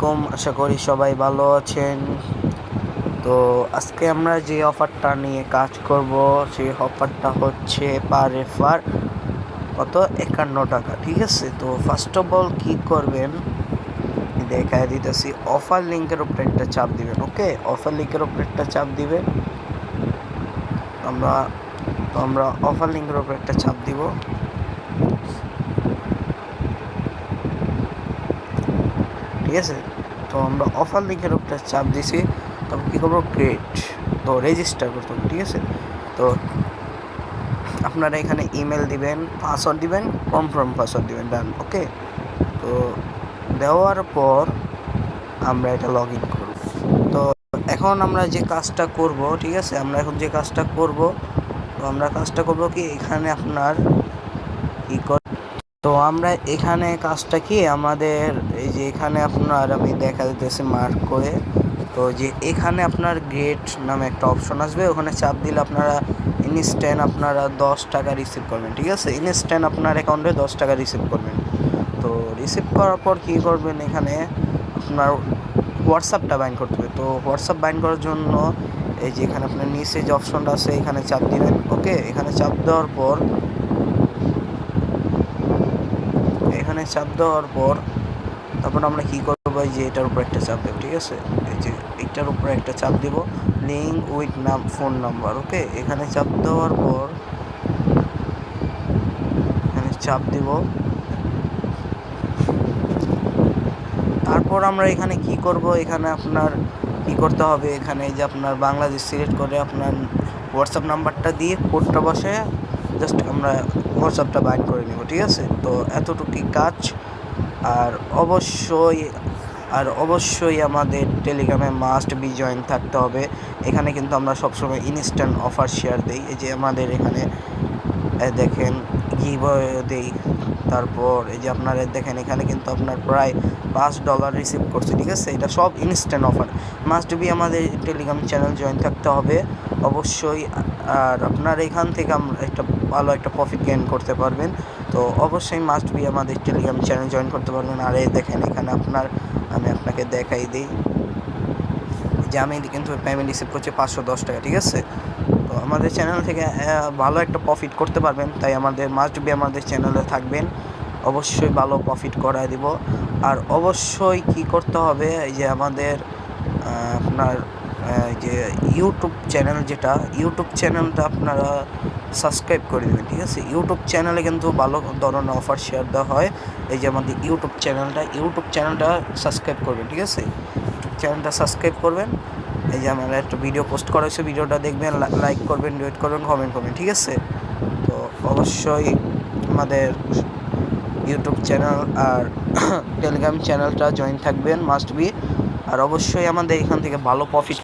আলাইকুম, আশা করি সবাই ভালো আছেন। তো আজকে আমরা যে অফারটা নিয়ে কাজ করব সেই অফারটা হচ্ছে পার রেফার কত 51 টাকা, ঠিক আছে। তো ফার্স্ট অফ অল কী করবেন দেখায় দিতেছি, অফার লিঙ্কের উপরে একটা চাপ দিবেন। ওকে, অফার লিঙ্কের উপরে একটা চাপ দিবেন। আমরা অফার লিঙ্কের উপরে একটা চাপ দিব। ঠিক আছে, তো আমরা অফার লিঙ্কের উপরে চাপ দিছি। তখন কী করবো, ক্রিয়েট, তো রেজিস্টার করতে হবে। ঠিক আছে, তো আপনারা এখানে ইমেল দিবেন, পাসওয়ার্ড দিবেন, কনফার্ম পাসওয়ার্ড দিবেন, ডান। ওকে, তো দেওয়ার পর আমরা এটা লগ ইন করব। তো এখন আমরা যে কাজটা করব, ঠিক আছে, আমরা এখন যে কাজটা করব, তো আমরা কাজটা করব কি, এখানে আপনার কি তো আমরা এখানে কাজটা কি আমাদের এই যে এখানে আপনার আমি দেখা দিতেছি মার্ক করে, তো যে এখানে আপনার গেট নামে একটা অপশন আসবে, ওখানে চাপ দিলে আপনারা ইনস্ট্যান্ট আপনারা 10 টাকা রিসিভ করবেন। ঠিক আছে, ইনস্ট্যান্ট আপনার অ্যাকাউন্টে 10 টাকা রিসিভ করবেন। তো রিসিভ করার পর কী করবেন, এখানে আপনার হোয়াটসঅ্যাপটা বাইন্ড করতে হবে। তো হোয়াটসঅ্যাপ বাইন্ড করার জন্য এই যে এখানে আপনার নিচে যে অপশনটা আছে এখানে চাপ দিবেন। ওকে, এখানে চাপ দেওয়ার পর তারপর আমরা কী করবো, যে এটার উপর একটা চাপ দেবো। ঠিক আছে, এই যে এইটার উপরে একটা চাপ দিব, লিঙ্ক উইথ ফোন নাম্বার। ওকে, এখানে চাপ দেওয়ার পর এখানে চাপ দিব। তারপর আমরা এখানে কি করব, এখানে আপনার কি করতে হবে, এখানে যে আপনার বাংলাদেশ সিলেক্ট করে আপনার হোয়াটসঅ্যাপ নাম্বারটা দিয়ে কোডটা বসে জাস্ট আমরা হোয়াটসঅ্যাপটা বাইন্ড করে নেব। ঠিক আছে, তো এতটুকুই কাজ। আর অবশ্যই আমাদের টেলিগ্রামে মাস্ট বি জয়েন থাকতে হবে। এখানে কিন্তু আমরা সবসময় ইনস্ট্যান্ট অফার শেয়ার দিই। এই যে আমাদের এখানে দেখেন গিভঅ্যাওয়ে দেই। তারপর এই যে আপনারা দেখেন এখানে কিন্তু আপনার প্রায় $5 রিসিভ করছে। ঠিক আছে, এটা সব ইনস্ট্যান্ট অফার। মাস্ট বি আমাদের টেলিগ্রাম চ্যানেল জয়েন থাকতে হবে অবশ্যই। আর আপনার এখান থেকে আমরা একটা ভালো একটা প্রফিট গেইন করতে পারবেন। তো অবশ্যই মাস্ট বি আমাদের টেলিগ্রাম চ্যানেল জয়েন করতে পারবেন। আর এই দেখেন এখানে আমি আপনাকে দেখাই দিই যে আমি কিন্তু পেমেন্ট রিসিভ করছি 510 টাকা। ঠিক আছে, তো আমাদের চ্যানেল থেকে ভালো একটা প্রফিট করতে পারবেন, তাই আমাদের মাস্ট বি আমাদের চ্যানেলে থাকবেন। অবশ্যই ভালো প্রফিট করায় দিব। আর অবশ্যই কি করতে হবে, এই যে আমাদের আপনার যে ইউটিউব চ্যানেলটা আপনারা সাবস্ক্রাইব করে দেবেন। ঠিক আছে, ইউটিউব চ্যানেলে কিন্তু ভালো ধরনের অফার শেয়ার দেওয়া হয়। এই যে আমাদের ইউটিউব চ্যানেলটা সাবস্ক্রাইব করবেন। ঠিক আছে, ইউটিউব চ্যানেলটা সাবস্ক্রাইব করবেন। এই যে আমরা একটা ভিডিও পোস্ট করা হয়েছে, ভিডিওটা দেখবেন, লাইক করবেন, রেট করবেন, কমেন্ট করবেন। ঠিক আছে, তো অবশ্যই আমাদের ইউটিউব চ্যানেল আর টেলিগ্রাম চ্যানেলটা জয়েন থাকবেন মাস্ট বি। আর অবশ্যই আমাদের এখান থেকে ভালো প্রফিট